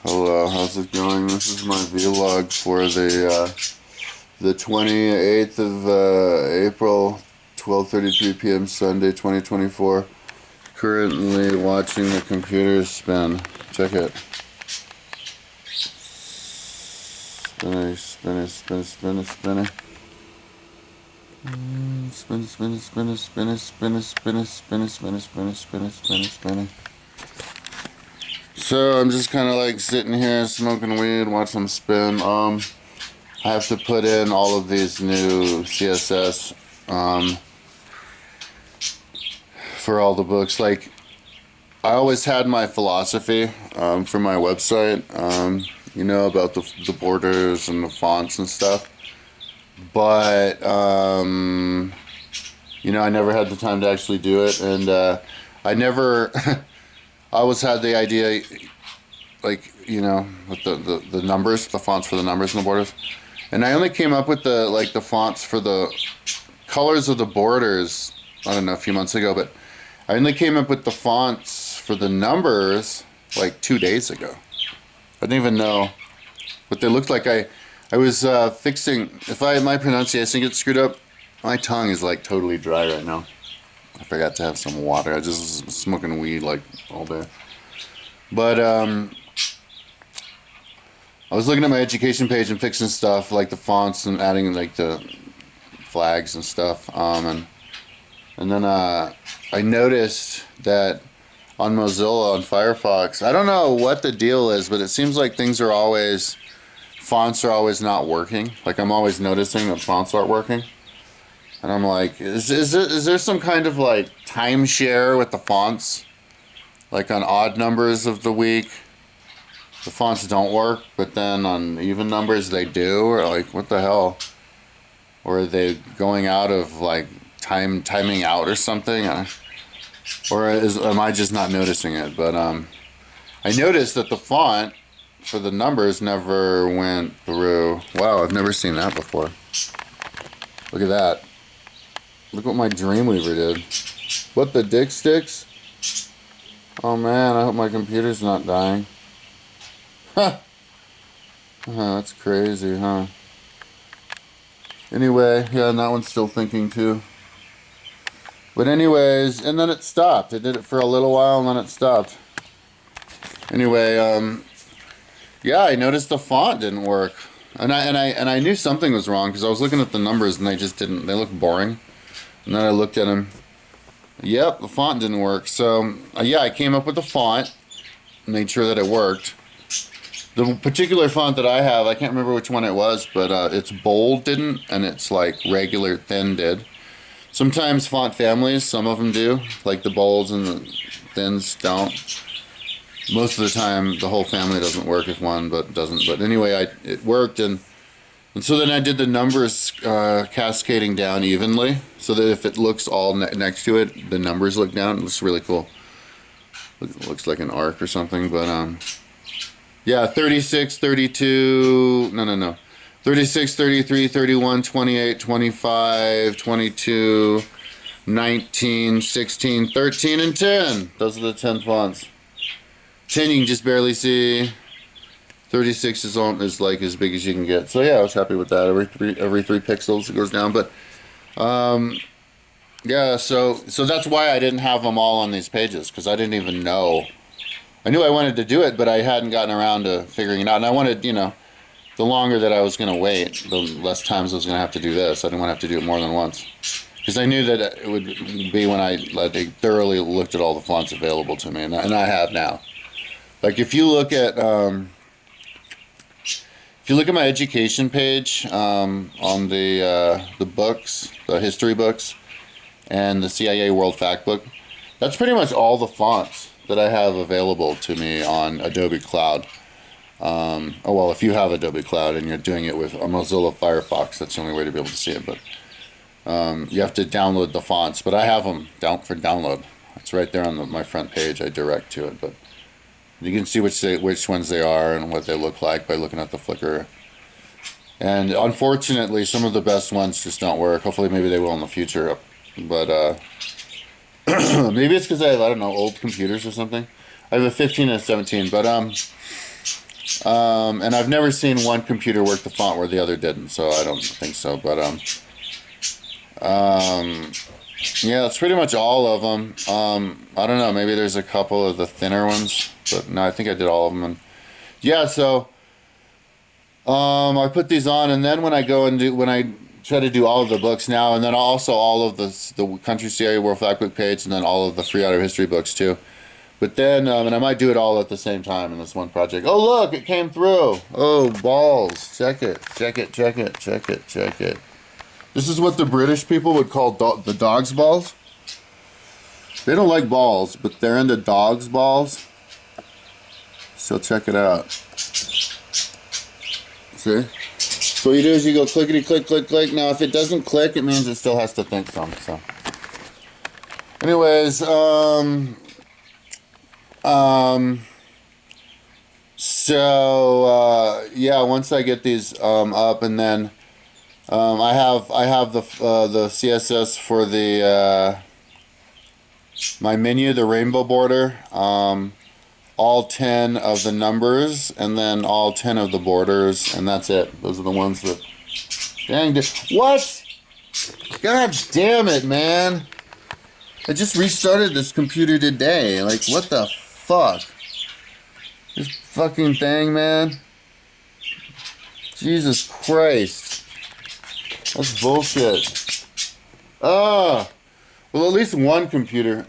Hello, how's it going? This is my vlog for the 28th of April, 12:33 p.m. Sunday, 2024. Currently watching the computer spin. Check it. Spinning, spinning, spinning, spinning, spinning. Spinning, spinning, spinning, spinning, spinning, spinning, spinning, spinning, spinning, spinning, spinning, spinning. So I'm just kind of like sitting here smoking weed, watching them spin. I have to put in all of these new CSS for all the books. Like, I always had my philosophy for my website, you know, about the borders and the fonts and stuff. But, you know, I never had the time to actually do it. And I never... I always had the idea, like, you know, with the numbers, the fonts for the numbers and the borders. And I only came up with the fonts for the colors of the borders, I don't know, a few months ago, but I only came up with the fonts for the numbers like 2 days ago. I didn't even know what they looked like. I was fixing, if my pronunciation gets screwed up, my tongue is like totally dry right now. I forgot to have some water. I just was smoking weed like all day. But I was looking at my education page and fixing stuff like the fonts and adding like the flags and stuff. And then I noticed that on Mozilla, on Firefox, I don't know what the deal is, but it seems like fonts are always not working. Like, I'm always noticing that fonts aren't working. And I'm like, is there some kind of like timeshare with the fonts? Like on odd numbers of the week, the fonts don't work, but then on even numbers they do? Or like, what the hell? Or are they going out of like timing out or something? Or am I just not noticing it? But I noticed that the font for the numbers never went through. Wow, I've never seen that before. Look at that. Look what my Dreamweaver did. What the dick sticks? Oh man, I hope my computer's not dying. Huh. That's crazy, huh? Anyway, yeah, and that one's still thinking too. But anyways, and then it stopped. It did it for a little while and then it stopped. Anyway, yeah, I noticed the font didn't work. And I knew something was wrong because I was looking at the numbers and they just didn't, they looked boring. And then I looked at them. Yep, the font didn't work. So, yeah, I came up with the font. Made sure that it worked. The particular font that I have, I can't remember which one it was, but it's bold didn't, and it's like regular thin did. Sometimes font families, some of them do. Like the bolds and the thins don't. Most of the time, the whole family doesn't work if one but doesn't. But anyway, it worked, and so then I did the numbers cascading down evenly, so that if it looks all next to it, the numbers look down. It looks really cool. It looks like an arc or something, but yeah, 36, 32, no. 36, 33, 31, 28, 25, 22, 19, 16, 13, and 10. Those are the 10 fonts. 10 you can just barely see. 36 is like as big as you can get. So yeah, I was happy with that. Every three pixels it goes down. But yeah, so that's why I didn't have them all on these pages, because I didn't even know. I knew I wanted to do it, but I hadn't gotten around to figuring it out. And I wanted, you know, the longer that I was going to wait, the less times I was going to have to do this. I didn't want to have to do it more than once, because I knew that it would be when I thoroughly looked at all the fonts available to me, and I have now. Like, if you look at my education page on the books, the history books, and the CIA World Factbook, that's pretty much all the fonts that I have available to me on Adobe Cloud. Oh well, if you have Adobe Cloud and you're doing it with a Mozilla Firefox, that's the only way to be able to see it. But you have to download the fonts. But I have them down for download. It's right there on my front page. I direct to it, but you can see which ones they are and what they look like by looking at the Flickr. And unfortunately, some of the best ones just don't work. Hopefully, maybe they will in the future. But maybe it's because I have, I don't know, old computers or something. I have a 15 and a 17, but And I've never seen one computer work the font where the other didn't, so I don't think so. But yeah, that's pretty much all of them. I don't know, maybe there's a couple of the thinner ones, but no, I think I did all of them. And yeah, so I put these on, and then when I try to do all of the books now, and then also all of the Country CIA World Factbook page, and then all of the Free Audio History books too. But then, and I might do it all at the same time in this one project. Oh, look, it came through. Oh, balls. Check it, check it, check it, check it, check it. This is what the British people would call the dog's balls. They don't like balls, but they're into dog's balls. So check it out. See? So what you do is you go clickety click, click, click. Now, if it doesn't click, it means it still has to think some. So, anyways, yeah, once I get these up, and then I have the CSS for the my menu, the rainbow border, all 10 of the numbers, and then all 10 of the borders, and that's it. Those are the ones that. Dang, what? God damn it, man! I just restarted this computer today. Like, what the fuck? This fucking thing, man. Jesus Christ. That's bullshit. Oh. Well, at least one computer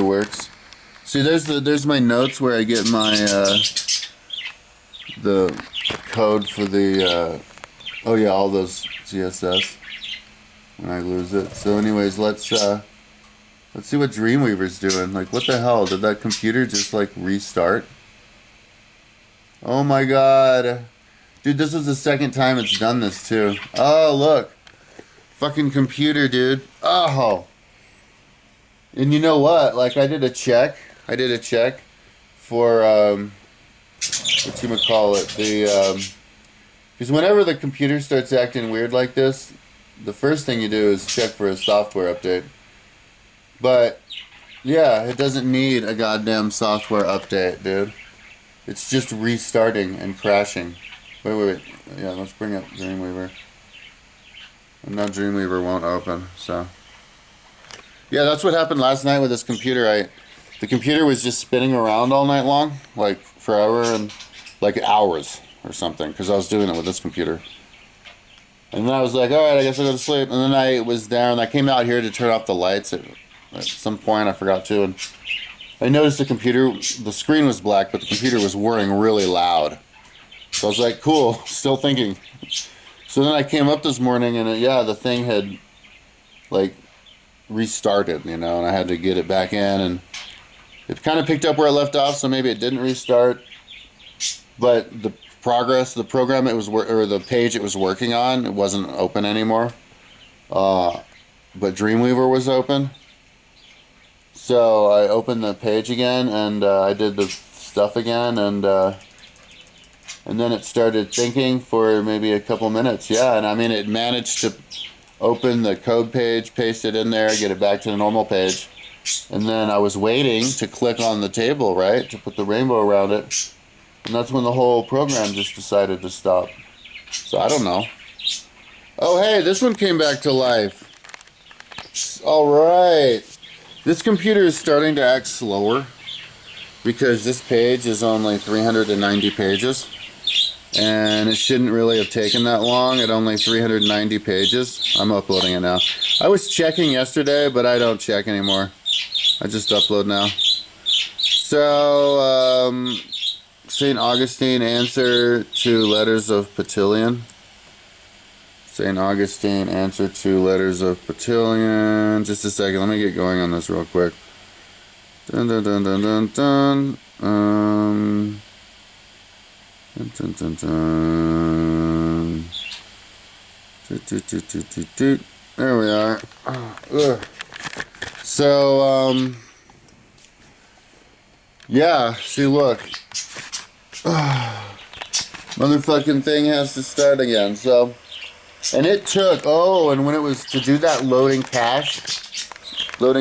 works. See, there's my notes where I get my the code for the oh yeah, all those CSS when I lose it. So anyways, let's see what Dreamweaver's doing. Like, what the hell? Did that computer just like restart? Oh my god. Dude, this is the second time it's done this too. Oh, look. Fucking computer, dude. Oh. And you know what? Like, I did a check for whatchamacallit, because whenever the computer starts acting weird like this, the first thing you do is check for a software update. But yeah, it doesn't need a goddamn software update, dude. It's just restarting and crashing. Wait. Yeah, let's bring up Dreamweaver. And now Dreamweaver won't open, so. Yeah, that's what happened last night with this computer. The computer was just spinning around all night long, like forever, and like hours or something, because I was doing it with this computer. And then I was like, alright, I guess I'll go to sleep. And then I was down, I came out here to turn off the lights at some point, I forgot to, and I noticed the screen was black, but the computer was whirring really loud. So I was like, cool, still thinking. So then I came up this morning, and yeah, the thing had, like, restarted, and I had to get it back in, and it kind of picked up where it left off, so maybe it didn't restart, but the program the page it was working on, it wasn't open anymore, but Dreamweaver was open. So I opened the page again, and I did the stuff again, and then it started thinking for maybe a couple minutes. Yeah, and I mean, it managed to open the code page, paste it in there, get it back to the normal page. And then I was waiting to click on the table, right, to put the rainbow around it. And that's when the whole program just decided to stop. So I don't know. Oh, hey, this one came back to life. All right. This computer is starting to act slower because this page is only 390 pages. And it shouldn't really have taken that long at only 390 pages. I'm uploading it now. I was checking yesterday, but I don't check anymore. I just upload now. So, St. Augustine answer to letters of Petillion. St. Augustine answer to letters of Petillion. Just a second, let me get going on this real quick. Dun dun dun dun dun dun. Dun, dun, dun, dun. There we are. Ugh. So, yeah, see, look. Motherfucking thing has to start again, so. And it took, and when it was to do that loading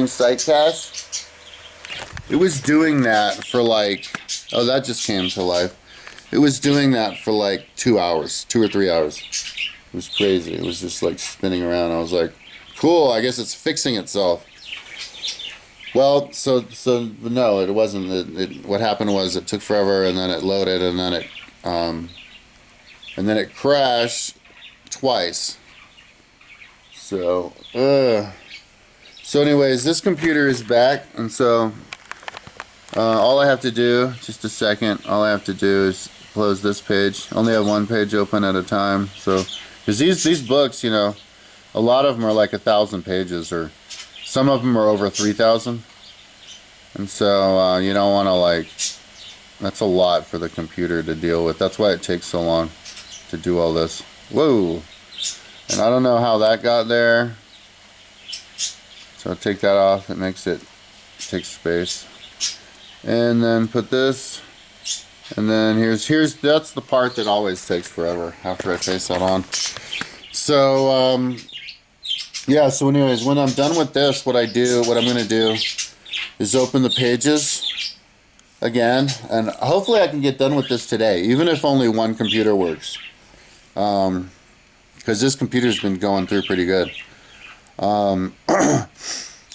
site cache, it was doing that for like Oh, that just came to life. It was doing that for like 2 hours, 2 or 3 hours. It was crazy. It was just like spinning around. I was like, cool, I guess it's fixing itself. Well, so no, it wasn't. What happened was it took forever, and then it loaded, and then it crashed twice. So, so anyways, this computer is back, and so all I have to do, just a second, all I have to do is close this page. Only have one page open at a time. So, because these books, you know, a lot of them are like 1,000 pages, or some of them are over 3,000. And so you don't want to like, that's a lot for the computer to deal with. That's why it takes so long to do all this. Whoa! And I don't know how that got there. So I'll take that off. It makes it take space. And then put this. And then here's that's the part that always takes forever after I face that on. So yeah, so anyways, when I'm done with this, what I'm gonna do is open the pages again, and hopefully I can get done with this today, even if only one computer works. Because this computer's been going through pretty good.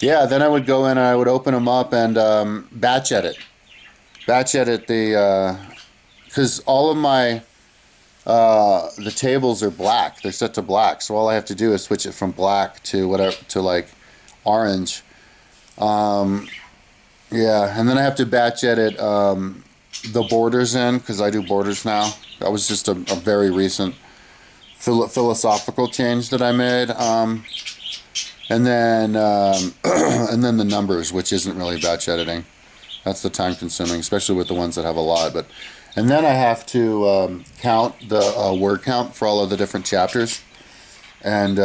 Yeah, then I would go in and I would open them up and batch edit. Batch edit the, because all of my, the tables are black. They're set to black. So all I have to do is switch it from black to whatever, to like orange. Yeah, and then I have to batch edit the borders in, because I do borders now. That was just a very recent philosophical change that I made. And then and then the numbers, which isn't really batch editing. That's the time consuming, especially with the ones that have a lot. And then I have to count the word count for all of the different chapters. And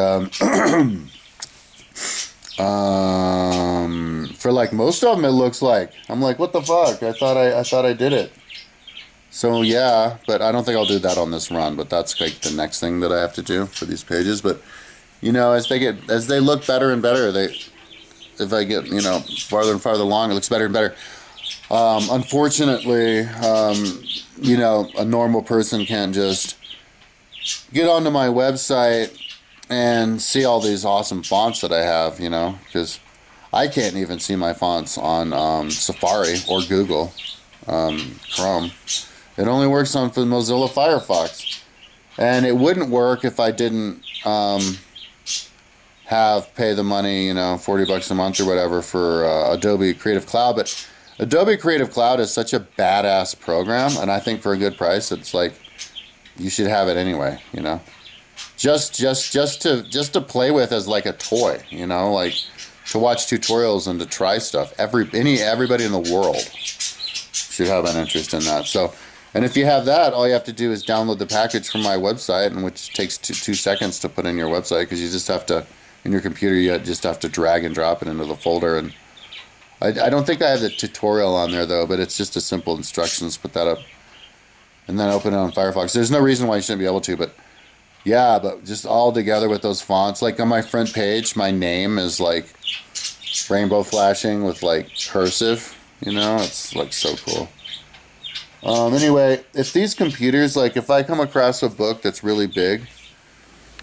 for like most of them, it looks like I'm like, what the fuck? I thought I did it. So yeah, but I don't think I'll do that on this run. But that's like the next thing that I have to do for these pages. But you know, as they look better and better, if I get, you know, farther and farther along, it looks better and better. Unfortunately, you know, a normal person can't just get onto my website and see all these awesome fonts that I have, you know, because I can't even see my fonts on Safari or Google Chrome. It only works on for Mozilla Firefox, and it wouldn't work if I didn't pay the money, you know, $40 a month or whatever for Adobe Creative Cloud. But Adobe Creative Cloud is such a badass program, and I think for a good price, it's like you should have it anyway, you know. Just to play with as like a toy, you know, like to watch tutorials and to try stuff. Everybody in the world should have an interest in that. So, and if you have that, all you have to do is download the package from my website, and which takes two seconds to put in your website, because you just have to, in your computer, you just have to drag and drop it into the folder. And I don't think I have the tutorial on there though, but it's just a simple instructions. Put that up, and then open it on Firefox. There's no reason why you shouldn't be able to, but yeah, but just all together with those fonts. Like on my front page, my name is like rainbow flashing with like cursive, you know, it's like so cool. Anyway, if these computers, like if I come across a book that's really big,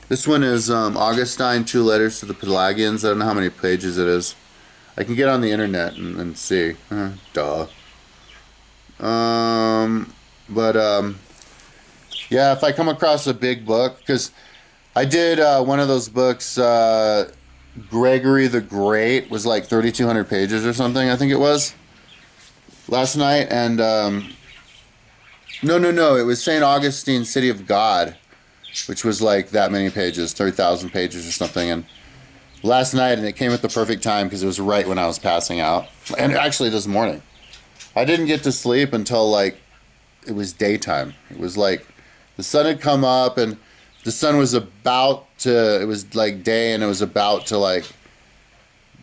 this one is Augustine, Two Letters to the Pelagians. I don't know how many pages it is. I can get on the internet and see. Duh. Yeah, if I come across a big book, because I did one of those books, Gregory the Great, was like 3,200 pages or something, I think it was, last night. And no, it was St. Augustine, City of God, which was like that many pages, 30,000 pages or something. And last night, and it came at the perfect time because it was right when I was passing out. And actually this morning, I didn't get to sleep until like it was daytime. It was like the sun had come up, and the sun was about to, it was like day, and it was about to like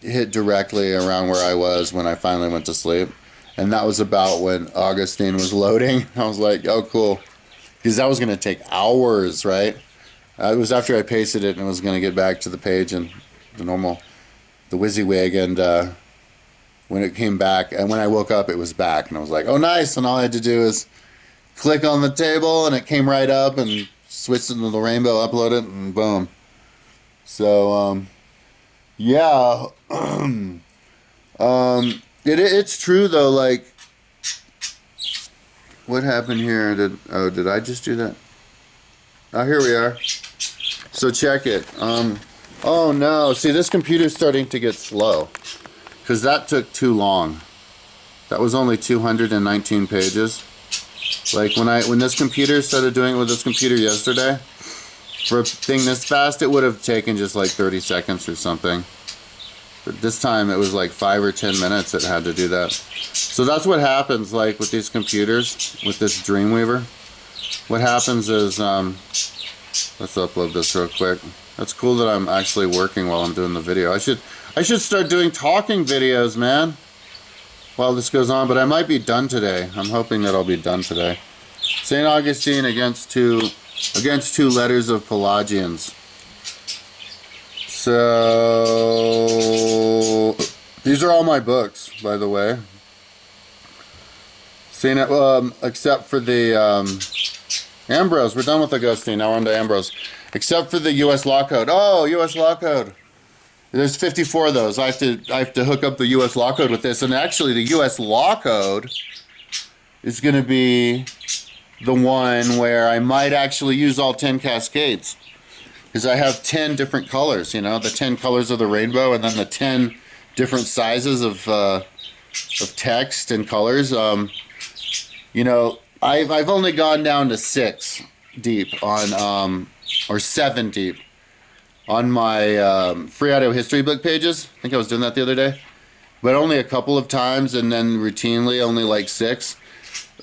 hit directly around where I was when I finally went to sleep. And that was about when Augustine was loading. I was like, oh, cool. Because that was going to take hours, right? It was after I pasted it and it was going to get back to the page and the WYSIWYG. And when it came back. And when I woke up, it was back. And I was like, oh, nice. And all I had to do is click on the table, and it came right up, and switched into the rainbow, upload it, and boom. So, yeah. It's true, though, like, what happened here? Did I just do that? Oh, here we are. So check it. Oh no, see, this computer's starting to get slow, because that took too long. That was only 219 pages. Like when this computer started doing it with this computer yesterday, for a thing this fast, it would have taken just like 30 seconds or something. But this time it was like 5 or 10 minutes it had to do that. So that's what happens, like with these computers, with this Dreamweaver. What happens is, let's upload this real quick. That's cool that I'm actually working while I'm doing the video. I should start doing talking videos, man, while this goes on, but I might be done today. I'm hoping that I'll be done today. St. Augustine against two letters of Pelagians. So these are all my books, by the way. Except for the Ambrose. We're done with Augustine. Now we're on to Ambrose. Except for the U.S. Law Code. Oh, U.S. Law Code. There's 54 of those. I have to hook up the U.S. Law Code with this. And actually, the U.S. Law Code is going to be the one where I might actually use all 10 cascades. Because I have 10 different colors, you know, the 10 colors of the rainbow, and then the 10 different sizes of text and colors. You know, I've only gone down to 6 deep on, or 7 deep on my Free Audio History book pages. I think I was doing that the other day. But only a couple of times, and then routinely only like 6.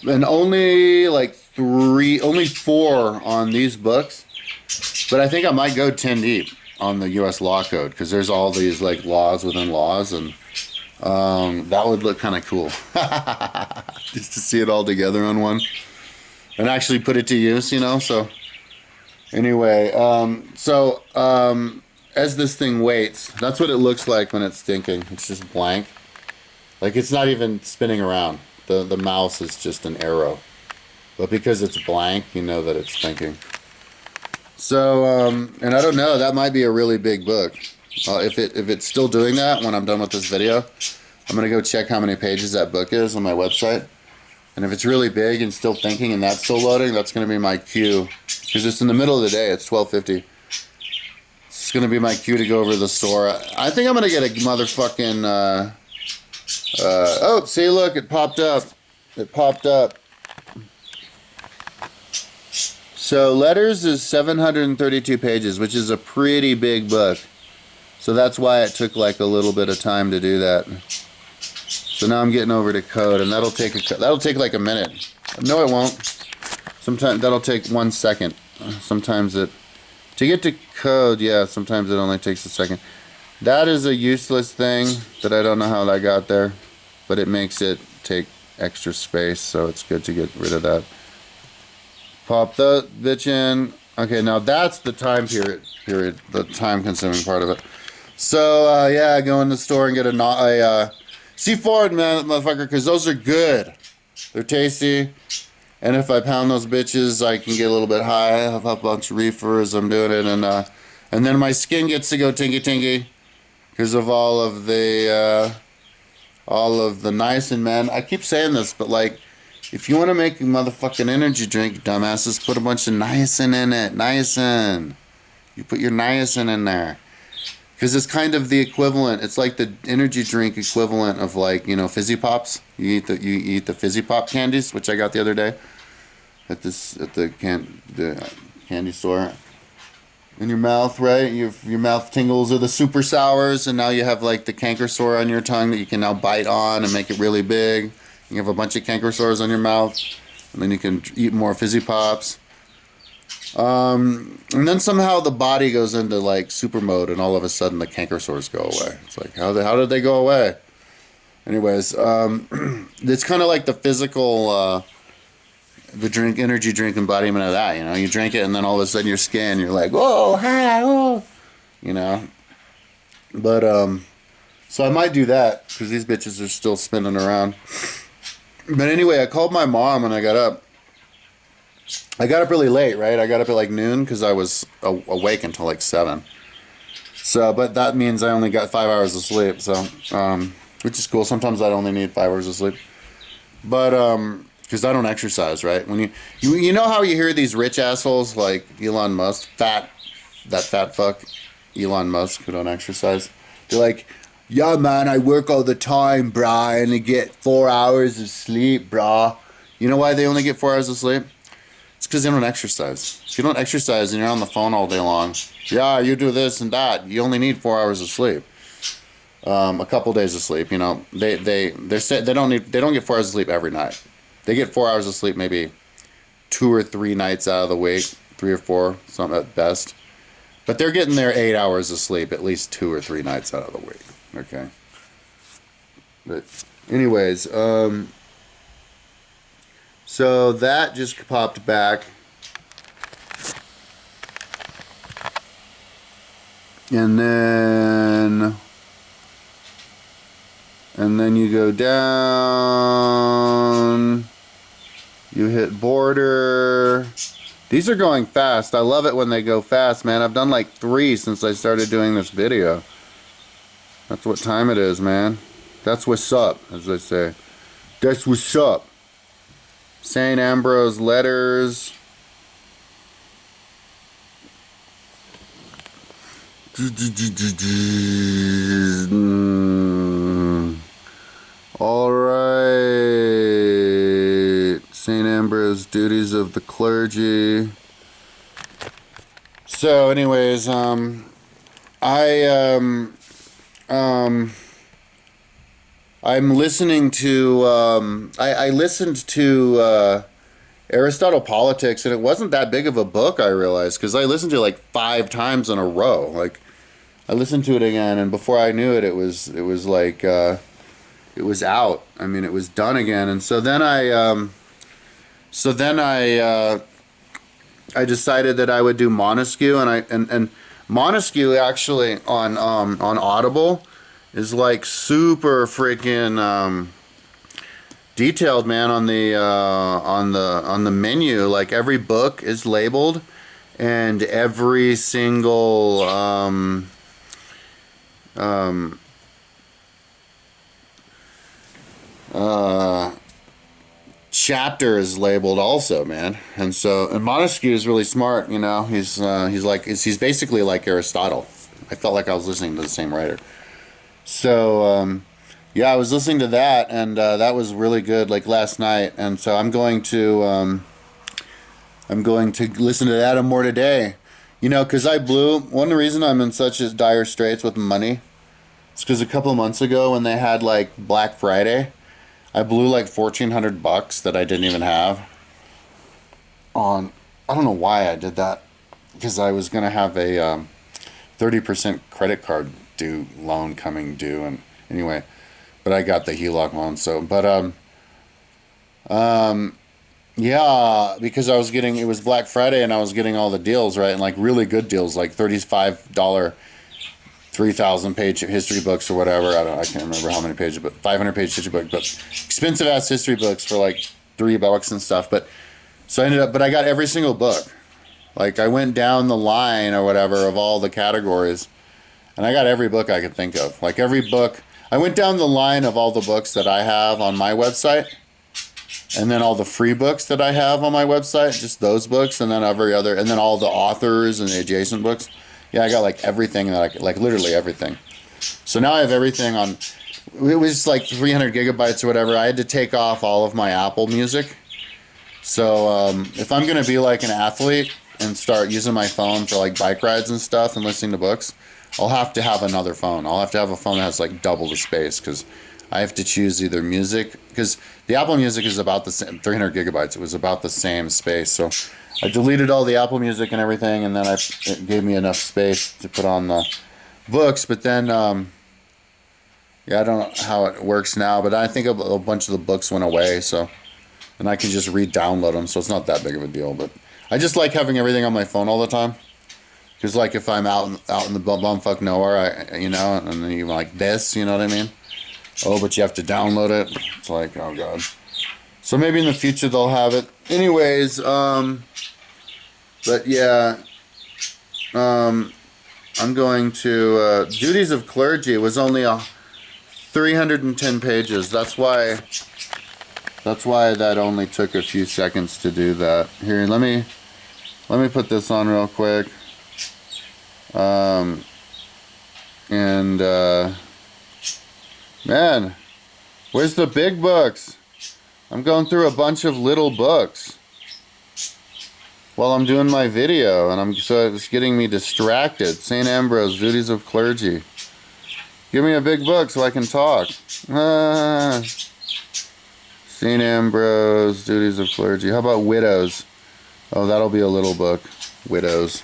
And only like 4 on these books. But I think I might go 10 deep on the U.S. Law Code, because there's all these like laws within laws, and that would look kind of cool. Just to see it all together on one and actually put it to use, you know. So anyway, as this thing waits, that's what it looks like when it's thinking. It's just blank. Like, it's not even spinning around. The mouse is just an arrow. But because it's blank, you know that it's thinking. So, and I don't know, that might be a really big book. If it's still doing that when I'm done with this video, I'm going to go check how many pages that book is on my website. And if it's really big and still thinking and that's still loading, that's going to be my cue. Because it's in the middle of the day, it's 12:50. It's going to be my cue to go over to the store. I think I'm going to get a motherfucking, oh, see, look, it popped up. It popped up. So Letters is 732 pages, which is a pretty big book. So that's why it took like a little bit of time to do that. So now I'm getting over to Code, and that'll take like a minute. No, it won't. Sometimes that'll take 1 second. Sometimes to get to Code, yeah, sometimes it only takes a second. That is a useless thing that I don't know how that got there, but it makes it take extra space, so it's good to get rid of that. Pop the bitch in. Okay, now that's the time period, the time-consuming part of it. So, yeah, go in the store and get a see forward, man, motherfucker, because those are good. They're tasty. And if I pound those bitches, I can get a little bit high. I have a bunch of reefers. I'm doing it, and then my skin gets to go tinky because of all of the niacin, man. I keep saying this, but like, if you want to make a motherfucking energy drink, dumbasses, put a bunch of niacin in it. Niacin. You put your niacin in there. Because it's kind of the equivalent. It's like the energy drink equivalent of, like, you know, Fizzy Pops. You eat the Fizzy Pop candies, which I got the other day at the candy store. In your mouth, right? Your mouth tingles, or the super sours, and now you have like the canker sore on your tongue that you can now bite on and make it really big. You have a bunch of canker sores on your mouth, and then you can eat more Fizzy Pops. And then somehow the body goes into like super mode, and all of a sudden the canker sores go away. It's like, how did they go away? Anyways, it's kind of like the physical, the energy drink embodiment of that. You know, you drink it, and then all of a sudden your skin, you're like, whoa, hi, oh, you know. But So I might do that because these bitches are still spinning around. But anyway, I called my mom and I got up. I got up really late, right? I got up at like noon because I was awake until like 7. So, but that means I only got 5 hours of sleep. So, which is cool. Sometimes I only need 5 hours of sleep. But because I don't exercise, right? When you know how you hear these rich assholes like Elon Musk, that fat fuck, Elon Musk, who don't exercise. They're like, yeah, man, I work all the time, brah. I only get 4 hours of sleep, brah. You know why they only get 4 hours of sleep? It's because they don't exercise. If you don't exercise and you're on the phone all day long, yeah, you do this and that. You only need 4 hours of sleep. A couple days of sleep. You know, they don't get 4 hours of sleep every night. They get 4 hours of sleep maybe 2 or 3 nights out of the week, 3 or 4, some at best. But they're getting their 8 hours of sleep at least 2 or 3 nights out of the week. Okay. But anyways, so that just popped back. And then you go down. You hit border. These are going fast. I love it when they go fast, man. I've done like 3 since I started doing this video. That's what time it is, man. That's what's up, as they say. That's what's up. St. Ambrose letters. All right. St. Ambrose duties of the clergy. So, anyways, I'm listening to, I listened to Aristotle Politics, and it wasn't that big of a book, I realized, because I listened to it like 5 times in a row. Like, I listened to it again, and before I knew it, it was like, it was out. I mean, it was done again, and so then I decided that I would do Montesquieu, and Montesquieu actually on Audible is like super freaking detailed, man. On the menu, like every book is labeled, and every single chapter is labeled also, man. And Montesquieu is really smart, you know. He's basically like Aristotle. I felt like I was listening to the same writer. So yeah, I was listening to that, and that was really good, like last night. And so I'm going to listen to that and more today. You know, because one of the reason I'm in such dire straits with money is because a couple of months ago when they had like Black Friday, I blew like $1,400 that I didn't even have on. I don't know why I did that, because I was gonna have a 30% credit card loan coming due, and anyway, but I got the HELOC loan. So, but yeah, because it was Black Friday and I was getting all the deals, right, and like really good deals, like $35 3,000 page history books or whatever. I can't remember how many pages, but 500 page history book, but expensive ass history books for like $3 and stuff. But so I got every single book. Like I went down the line or whatever of all the categories, and I got every book I could think of. Like every book, I went down the line of all the books that I have on my website, and then all the free books that I have on my website, just those books, and then and then all the authors and the adjacent books. Yeah, I got like everything that I could, like literally everything. So now I have everything on. It was like 300 gigabytes or whatever. I had to take off all of my Apple Music. So if I'm gonna be like an athlete and start using my phone for like bike rides and stuff and listening to books, I'll have to have another phone. I'll have to have a phone that has like double the space, because I have to choose either music, because the Apple Music is about the same, 300 gigabytes. It was about the same space. So I deleted all the Apple Music and everything, and then it gave me enough space to put on the books. But then, yeah, I don't know how it works now, but I think a bunch of the books went away, so, and I can just re-download them, so it's not that big of a deal. But I just like having everything on my phone all the time. Because like if I'm out in the bumfuck nowhere, you know, and then you like this, you know what I mean? Oh, but you have to download it. It's like, oh god. So maybe in the future they'll have it. Anyways, but yeah, I'm going to Duties of Clergy was only 310 pages. That's why that only took a few seconds to do that. Here, let me put this on real quick. Man, where's the big books? I'm going through a bunch of little books while I'm doing my video, and so it's getting me distracted. St. Ambrose, Duties of Clergy. Give me a big book so I can talk. St. Ambrose, Duties of Clergy. How about Widows? Oh, that'll be a little book. Widows.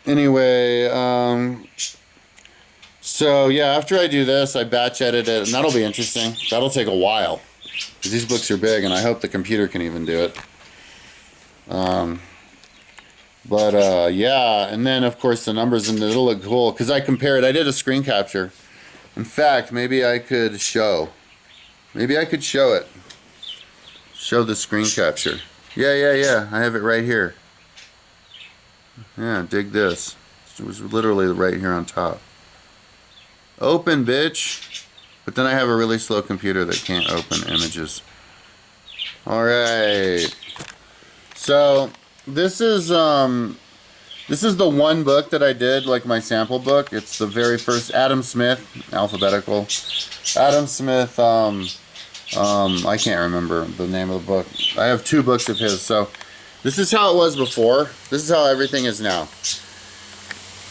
Anyway, so yeah, after I do this, I batch edit it, and that'll be interesting. That'll take a while, because these books are big, and I hope the computer can even do it. Yeah, and then of course the numbers, and it'll look cool, because I compared, I did a screen capture. In fact, maybe I could show it. Show the screen capture. Yeah, I have it right here. Yeah, dig this. It was literally right here on top. Open, bitch. But then I have a really slow computer that can't open images. Alright. So, this is the one book that I did, like my sample book. It's the very first Adam Smith, alphabetical. Adam Smith, I can't remember the name of the book. I have 2 books of his, so this is how it was before. This is how everything is now.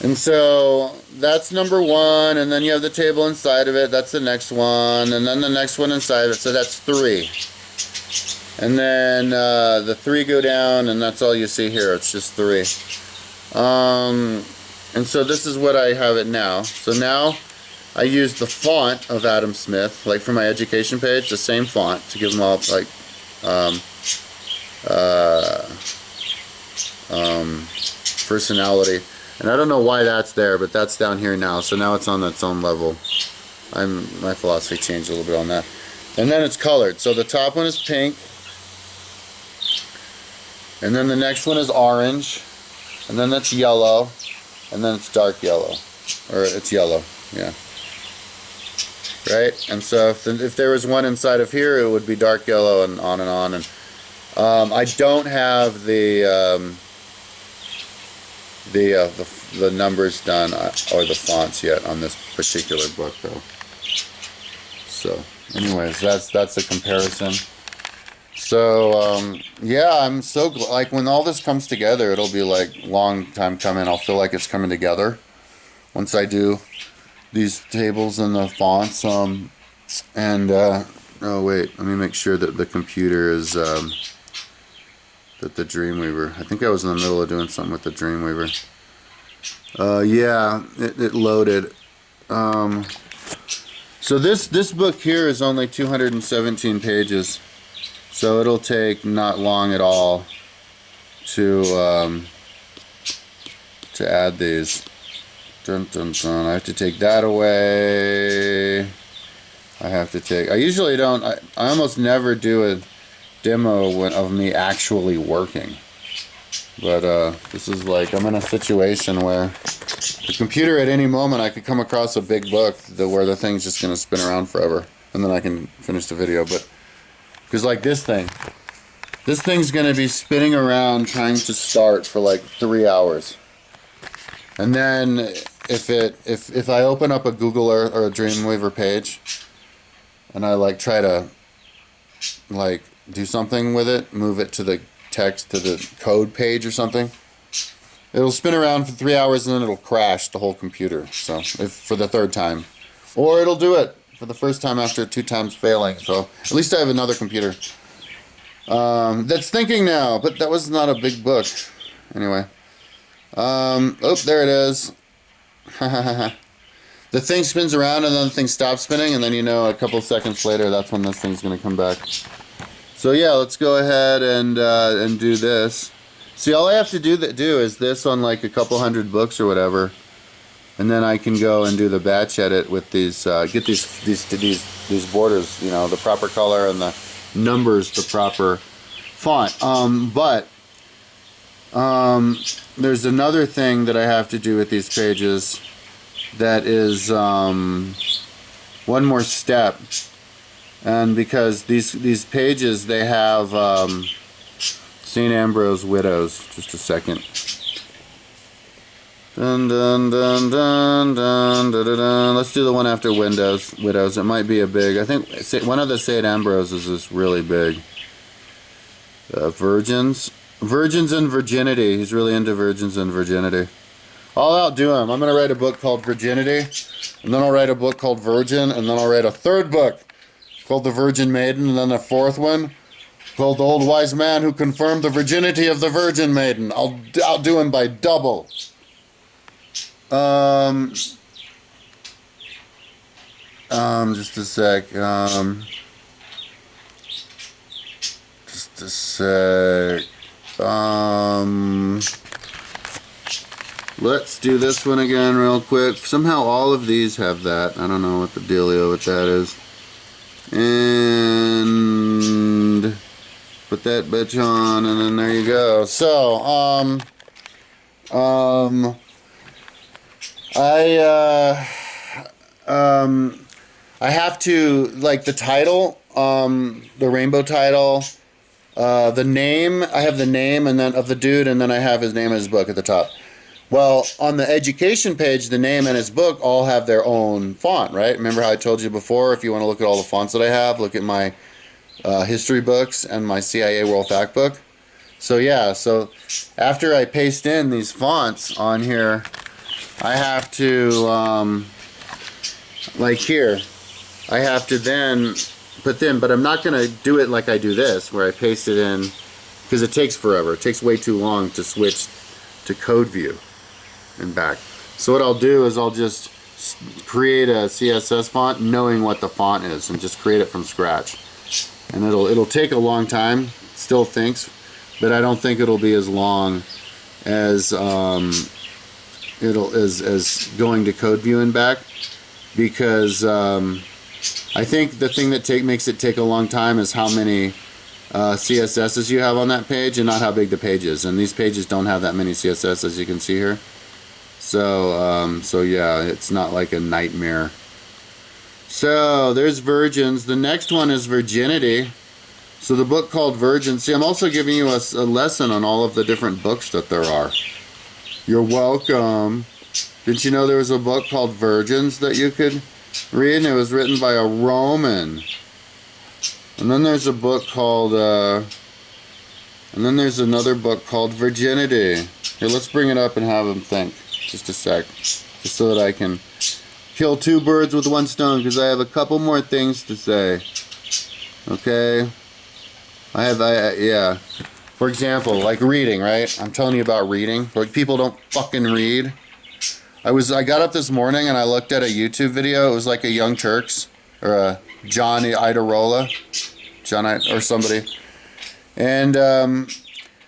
And so that's number 1, and then you have the table inside of it. That's the next one, and then the next one inside of it. So that's 3. And then the 3 go down, and that's all you see here. It's just 3. And so this is what I have it now. So now I use the font of Adam Smith, like for my education page, the same font to give them all like personality. And I don't know why that's there, but that's down here now. So now it's on its own level. My philosophy changed a little bit on that. And then it's colored. So the top one is pink. And then the next one is orange. And then that's yellow. And then it's dark yellow. Or it's yellow, yeah. Right? And so if there was one inside of here, it would be dark yellow and on and on. And I don't have the numbers done or the fonts yet on this particular book though. So anyways, that's a comparison. So yeah, I'm so like when all this comes together, it'll be like long time coming. I'll feel like it's coming together once I do these tables and the fonts. Oh wait, let me make sure that the computer is that the Dreamweaver. I think I was in the middle of doing something with the Dreamweaver. Yeah, it loaded. So this book here is only 217 pages. So it'll take not long at all to add these. Dun, dun, dun. I have to take that away. I usually don't. I almost never do a demo of me actually working. But this is like, I'm in a situation where the computer at any moment I could come across a big book where the thing's just going to spin around forever. And then I can finish the video. But because like this thing's going to be spinning around trying to start for like 3 hours. And then if I open up a Google Earth or a Dreamweaver page and I like try to like do something with it, move it to the text to the code page or something, it'll spin around for 3 hours and then it'll crash the whole computer. So for the 3rd time, or it'll do it for the 1st time after 2 times failing. So at least I have another computer that's thinking now. But that was not a big book anyway. Oh, there it is. The thing spins around and then the thing stops spinning, and then you know a couple seconds later that's when this thing's gonna come back. So yeah, let's go ahead and do this. See, all I have to do is this on like a couple hundred books or whatever, and then I can go and do the batch edit with these, get these borders, you know, the proper color and the numbers, the proper font. But there's another thing that I have to do with these pages that is one more step, and because these pages, they have St. Ambrose Widows. Just a second. Dun, dun, dun, dun, dun, dun, dun, dun. Let's do the one after Widows. It might be a big. I think one of the St. Ambroses is really big. Virgins and virginity. He's really into virgins and virginity. I'll outdo him. I'm going to write a book called Virginity, and then I'll write a book called Virgin, and then I'll write a third book called The Virgin Maiden, and then a fourth one called The Old Wise Man Who Confirmed the Virginity of the Virgin Maiden. I'll outdo him by double. Just a sec. Just a sec. Let's do this one again real quick. Somehow all of these have that. I don't know what the dealio with that is. And put that bitch on, and then there you go. So, I have to, like, the title, the rainbow title, the name, I have the name and then of the dude, and then I have his name and his book at the top. Well, on the education page, the name and his book all have their own font, right? Remember how I told you before, if you want to look at all the fonts that I have, look at my history books and my CIA World Fact book. So yeah, so after I paste in these fonts on here, I have to, like here, I have to then put them, but I'm not going to do it like I do this, where I paste it in, because it takes forever. It takes way too long to switch to code view and back. So what I'll do is I'll just create a CSS font knowing what the font is and just create it from scratch. And it'll take a long time, still thinks, but I don't think it'll be as long as as going to code view and back, because I think the thing that makes it take a long time is how many CSSs you have on that page and not how big the page is. And these pages don't have that many CSS, as you can see here. So, so yeah, it's not like a nightmare. So there's virgins. The next one is virginity. So the book called Virgin. See, I'm also giving you a lesson on all of the different books that there are. You're welcome. Didn't you know there was a book called Virgins that you could read? And it was written by a Roman. And then there's a book called, and then there's another book called Virginity. Here, let's bring it up and have them think. Just a sec. Just so that I can kill two birds with one stone, because I have a couple more things to say. Okay? Yeah. For example, like reading, right? I'm telling you about reading. Like, people don't fucking read. I got up this morning and I looked at a YouTube video. It was like a Young Turks, or a John Idarola, or somebody. And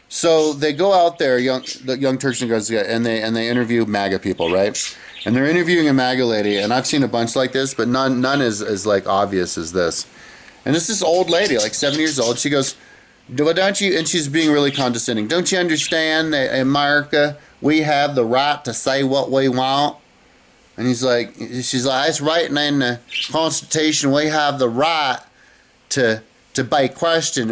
so they go out there, the Young Turks and Guys, and they interview MAGA people, right? And they're interviewing a MAGA lady, and I've seen a bunch like this, but none is as like obvious as this. And it's this old lady, like 70 years old. She goes, "Well, don't you?" And she's being really condescending. "Don't you understand that in America we have the right to say what we want?" And she's like, "It's written in the Constitution. We have the right to be questioned.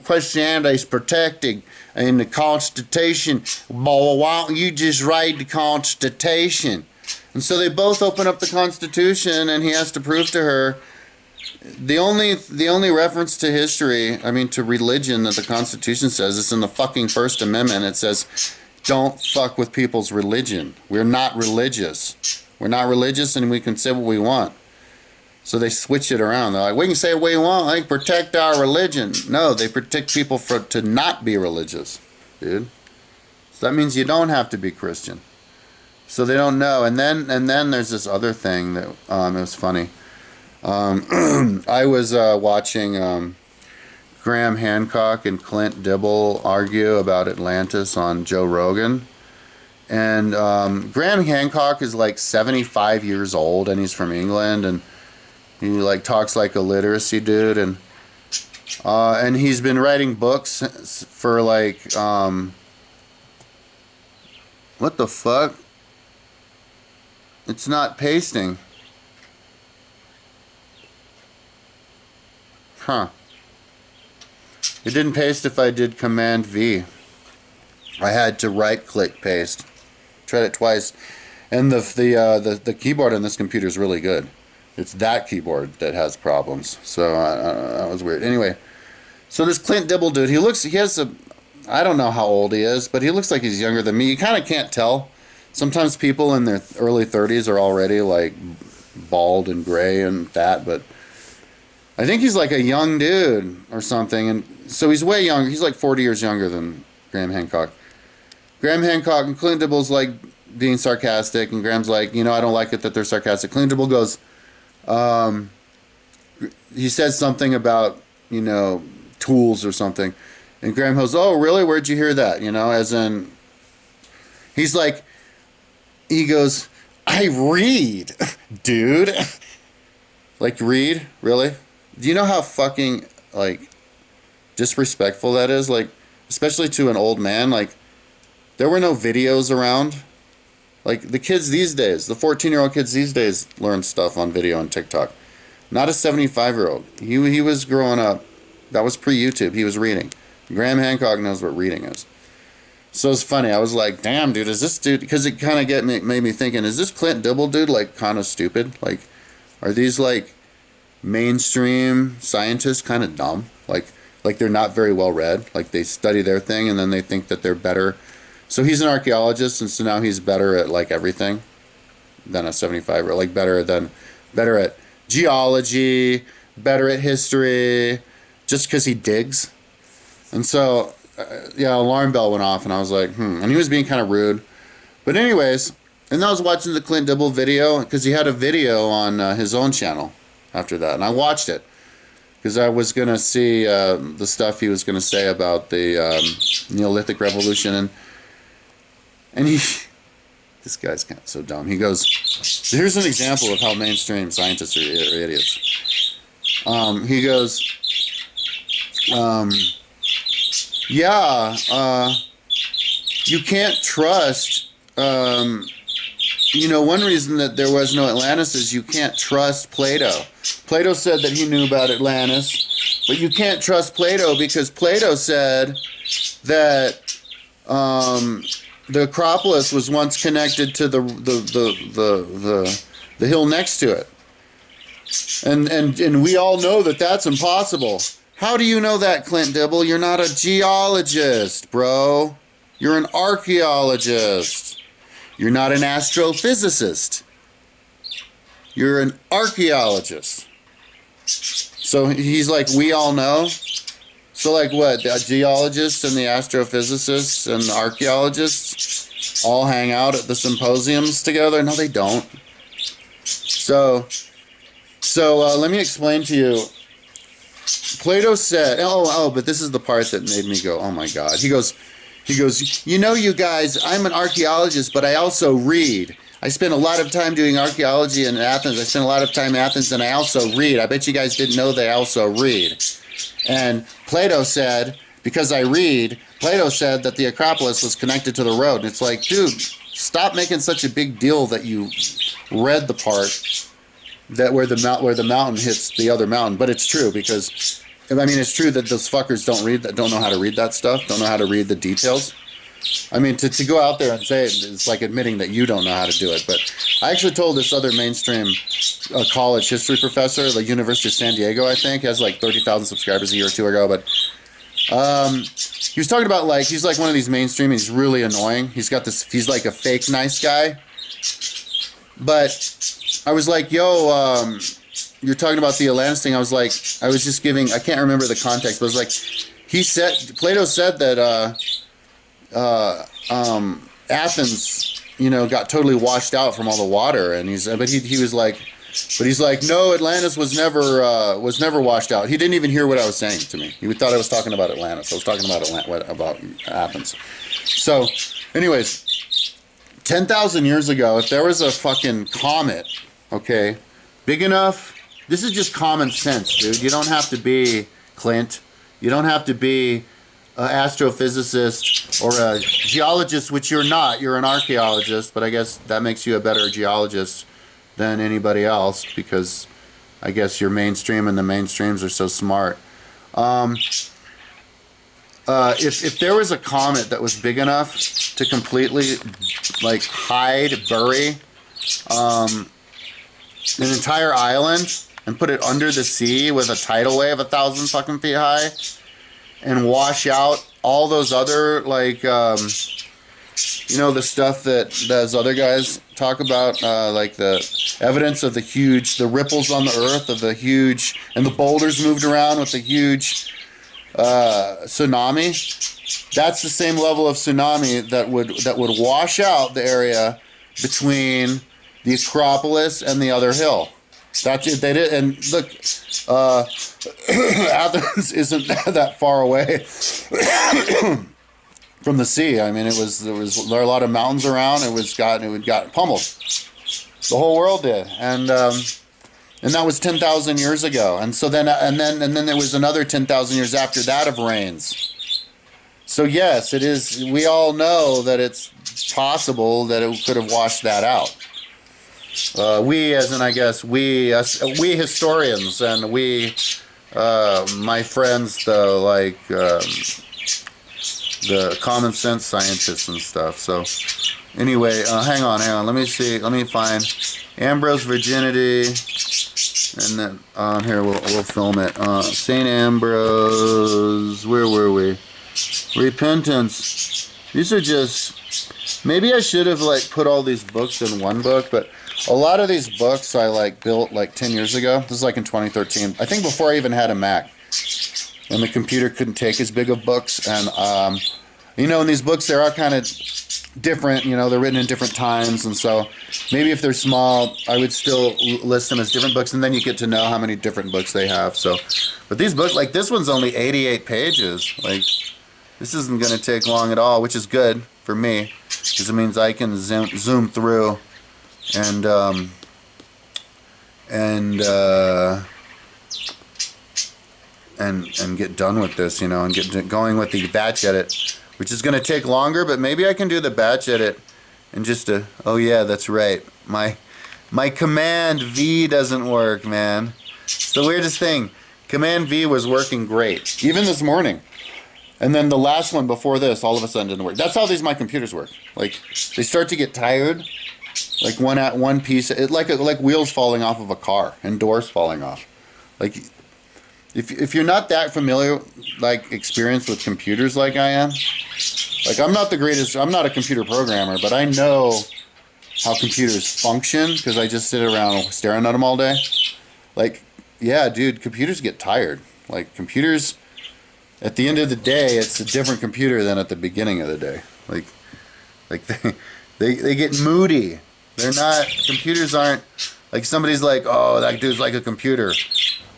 Christianity is protected in the Constitution. Boy, why don't you just read the Constitution?" And so they both open up the Constitution, and he has to prove to her the only reference to history, I mean to religion, that the Constitution says is in the fucking First Amendment. It says, "Don't fuck with people's religion. We're not religious. We're not religious, and we can say what we want." So they switch it around. They're like, "We can say what we want. Like, protect our religion." No, they protect people to not be religious, dude. So that means you don't have to be Christian. So they don't know. And then there's this other thing that it was funny. I was watching Graham Hancock and Clint Dibble argue about Atlantis on Joe Rogan. And Graham Hancock is like 75 years old, and he's from England, and he like talks like a literacy dude, and he's been writing books for like what the fuck? It's not pasting. Huh. It didn't paste if I did Command V. I had to right click paste. Tried it twice. And the keyboard on this computer is really good. It's that keyboard that has problems. So that was weird. Anyway, so this Clint Dibble dude, he has a, I don't know how old he is, but he looks like he's younger than me. You kind of can't tell. Sometimes people in their early 30s are already like bald and gray and fat, but I think he's like a young dude or something. And so he's way younger. He's like 40 years younger than Graham Hancock. Graham Hancock and Clint Dibble's like being sarcastic, and Graham's like, you know, I don't like it that they're sarcastic. Clint Dibble goes, he says something about, you know, tools or something. And Graham goes, oh, really? Where'd you hear that? You know, as in, he's like, he goes, I read, dude. Like, read? Really? Do you know how fucking, like, disrespectful that is? Like, especially to an old man. Like, there were no videos around. Like, the kids these days, the 14-year-old kids these days learn stuff on video and TikTok. Not a 75-year-old. He was growing up. That was pre-YouTube. He was reading. Graham Hancock knows what reading is. So it's funny. I was like, damn, dude, is this dude... Because it kind of made me thinking, is this Clint Dibble dude, like, kind of stupid? Like, are these, like, mainstream scientists kind of dumb? Like they're not very well read? Like, they study their thing, and then they think that they're better... So he's an archaeologist, and so now he's better at, like, everything than a 75-year-old. Like, better at geology, better at history, just because he digs. And so, yeah, alarm bell went off, and I was like, And he was being kind of rude. But anyways, and I was watching the Clint Dibble video, because he had a video on his own channel after that. And I watched it, because I was going to see the stuff he was going to say about the Neolithic Revolution. And he, this guy's kind of so dumb. He goes, here's an example of how mainstream scientists are idiots. He goes, you can't trust, you know, one reason that there was no Atlantis is you can't trust Plato. Plato said that he knew about Atlantis, but you can't trust Plato because Plato said that the Acropolis was once connected to the hill next to it. And we all know that that's impossible. How do you know that, Clint Dibble? You're not a geologist, bro. You're an archaeologist. You're not an astrophysicist. You're an archaeologist. So he's like, we all know? So like what, the geologists and the astrophysicists and the archaeologists all hang out at the symposiums together? No, they don't. So let me explain to you. Plato said, but this is the part that made me go, oh my God. He goes, you know, you guys, I'm an archaeologist, but I also read. I spent a lot of time doing archaeology in Athens. I spent a lot of time in Athens, and I also read. I bet you guys didn't know they also read. And Plato said, because I read, Plato said that the Acropolis was connected to the road. And it's like, dude, stop making such a big deal that you read the part that where the mountain hits the other mountain. But it's true, because I mean, it's true that those fuckers don't know how to read that stuff, don't know how to read the details. I mean, to go out there and say it, it's like admitting that you don't know how to do it. But I actually told this other mainstream college history professor, the University of San Diego, I think, has like 30,000 subscribers a year or two ago. But he was talking about, like, he's like one of these mainstream, he's really annoying. He's like a fake nice guy. But I was like, yo, you're talking about the Atlantis thing. I was just giving, I can't remember the context, but it was like, Plato said that Athens, you know, got totally washed out from all the water, and he was like, But he's like, no, Atlantis was never washed out. He didn't even hear what I was saying to me. He thought I was talking about Atlantis. I was talking about about Athens. So, anyways, 10,000 years ago, if there was a fucking comet, okay, big enough, this is just common sense, dude. You don't have to be Clint. You don't have to be an astrophysicist or a geologist, which you're not. You're an archaeologist, but I guess that makes you a better geologist than anybody else because I guess you're mainstream and the mainstreams are so smart. If there was a comet that was big enough to completely like bury an entire island and put it under the sea with a tidal wave 1,000 fucking feet high and wash out all those other like you know, the stuff that those other guys talk about, like the evidence of the ripples on the earth of the huge, and the boulders moved around with the huge tsunami. That's the same level of tsunami that would wash out the area between the Acropolis and the other hill. That's it. They did, and look, Athens isn't that far away from the sea. I mean, there were a lot of mountains around. It got pummeled. The whole world did, and that was 10,000 years ago. And so then there was another 10,000 years after that of rains. So yes, it is. We all know that it's possible that it could have washed that out. We, as in I guess we historians and we, my friends, the common sense scientists and stuff. So anyway, hang on. Let me see. Let me find Ambrose virginity, and then here we'll film it. Saint Ambrose. Where were we? Repentance. These are just. Maybe I should have like put all these books in one book, but a lot of these books I like built like 10 years ago. This is like in 2013. I think before I even had a Mac. And the computer couldn't take as big of books. And, you know, in these books, they are kind of different. You know, they're written in different times. And so maybe if they're small, I would still list them as different books. And then you get to know how many different books they have. So, but these books, like this one's only 88 pages. Like, this isn't going to take long at all, which is good for me. Because it means I can zoom through and get done with this, you know, and get going with the batch edit, which is going to take longer, but maybe I can do the batch edit in just oh yeah, that's right. My Command V doesn't work, man. It's the weirdest thing. Command V was working great, even this morning. And then the last one before this, all of a sudden didn't work. That's how my computers work. Like, they start to get tired, like one piece, like wheels falling off of a car and doors falling off. Like, if you're not that familiar, like experienced with computers like I am, like I'm not a computer programmer, but I know how computers function because I just sit around staring at them all day. Like, yeah, dude, computers get tired. Like, computers, at the end of the day, it's a different computer than at the beginning of the day. Like they get moody. Computers aren't, like somebody's like, oh, that dude's like a computer.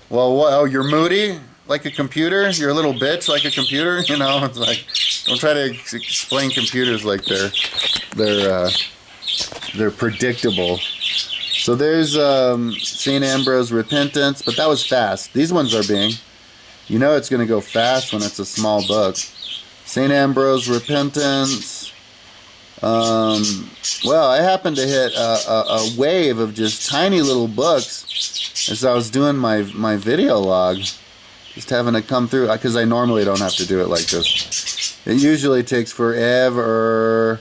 Well, what? Oh, you're moody like a computer? You're a little bitch like a computer? You know, it's like, don't try to explain computers like they're predictable. So there's St. Ambrose Repentance, but that was fast. These ones are being, you know, it's going to go fast when it's a small book. St. Ambrose Repentance. Well, I happened to hit a wave of just tiny little books as I was doing my video log. Just having to come through, because I normally don't have to do it like this. It usually takes forever.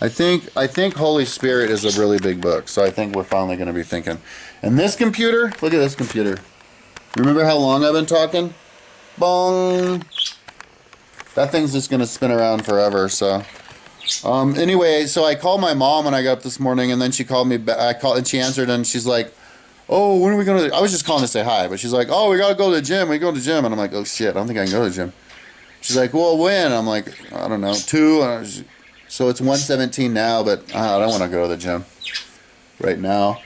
I think Holy Spirit is a really big book, so I think we're finally going to be thinking. And this computer, look at this computer. Remember how long I've been talking? Bong! That thing's just going to spin around forever, so... anyway, so I called my mom when I got up this morning, and then she called me back. And she answered, and she's like, "Oh, when are we going to?" I was just calling to say hi, but she's like, "Oh, we gotta go to the gym. We go to the gym," and I'm like, "Oh shit, I don't think I can go to the gym." She's like, "Well, when?" I'm like, "I don't know, 2." So it's 1:17 now, but I don't want to go to the gym right now.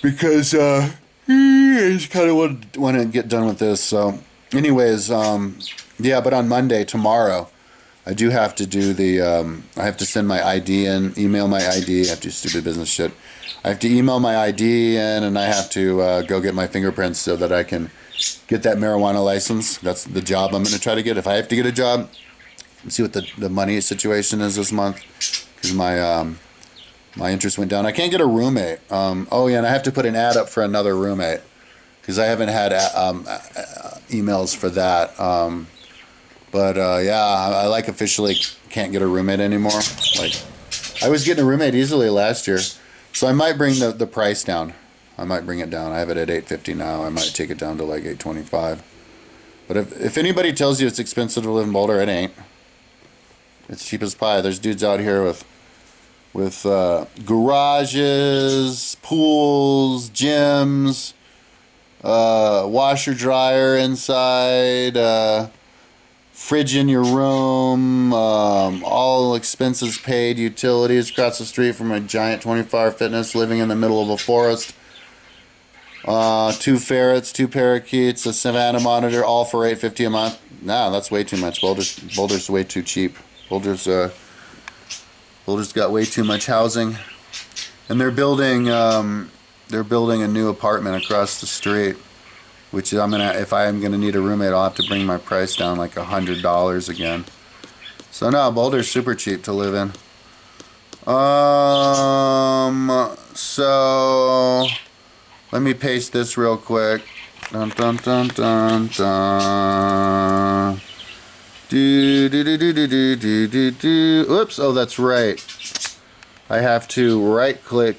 because I just kind of want to get done with this. So, anyways, yeah. But on Monday, tomorrow, I do have to do the. I have to send my ID in, email my ID. I have to do stupid business shit. I have to email my ID in, and I have to go get my fingerprints so that I can get that marijuana license. That's the job I'm going to try to get. If I have to get a job, let's see what the money situation is this month, because my interest went down. I can't get a roommate. Oh yeah, and I have to put an ad up for another roommate because I haven't had emails for that. But yeah, I like officially can't get a roommate anymore. Like I was getting a roommate easily last year, so I might bring the price down. I might bring it down. I have it at $850 now. I might take it down to like $825. But if anybody tells you it's expensive to live in Boulder, it ain't. It's cheap as pie. There's dudes out here with garages, pools, gyms, washer dryer inside, fridge in your room, all expenses paid, utilities across the street from a giant 24-hour fitness, living in the middle of a forest. 2 ferrets, 2 parakeets, a Savannah monitor, all for $850 a month. Nah, that's way too much. Boulder's way too cheap. Boulder's got way too much housing, and they're building a new apartment across the street, which if I'm gonna need a roommate, I'll have to bring my price down like $100 again. So no, Boulder's super cheap to live in. So let me paste this real quick. Dun dun dun dun dun. Do do do do do do do do do. Oops! Oh, that's right. I have to right click,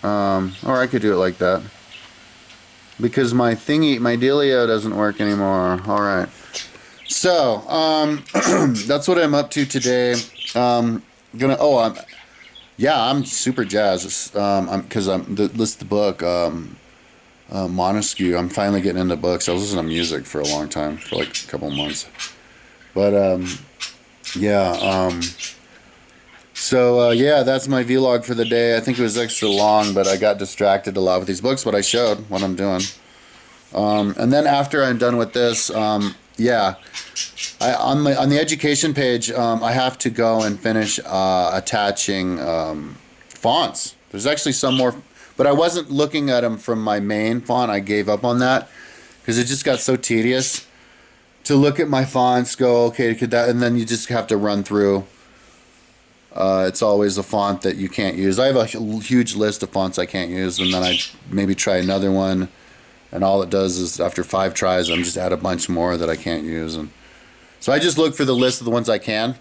or I could do it like that because my dealio doesn't work anymore. All right. So that's what I'm up to today. I'm super jazzed. Because the book. Montesquieu. I'm finally getting into books. I was listening to music for a long time, for like a couple months. But yeah. So yeah, that's my vlog for the day. I think it was extra long, but I got distracted a lot with these books. But I showed what I'm doing. And then after I'm done with this, yeah, on the education page, I have to go and finish attaching fonts. There's actually some more. But I wasn't looking at them from my main font. I gave up on that because it just got so tedious to look at my fonts, go, okay, could that, and then you just have to run through. It's always a font that you can't use. I have a huge list of fonts I can't use, and then I maybe try another one, and all it does is after 5 tries, I'm just add a bunch more that I can't use. And so I just look for the list of the ones I can,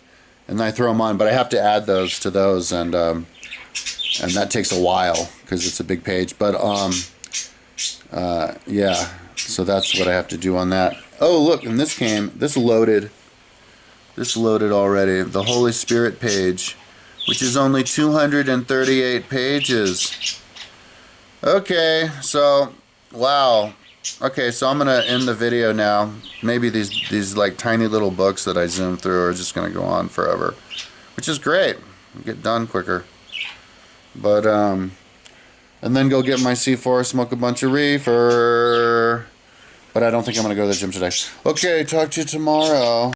and then I throw them on. But I have to add those to those, and that takes a while because it's a big page. But yeah, so that's what I have to do on that. Oh look, and this loaded already, the Holy Spirit page, which is only 238 pages. Okay, so wow. Okay, so I'm gonna end the video now. Maybe these like tiny little books that I zoom through are just gonna go on forever, which is great. Get done quicker. But and then go get my C4, smoke a bunch of reefer. But I don't think I'm gonna go to the gym today. Okay, talk to you tomorrow.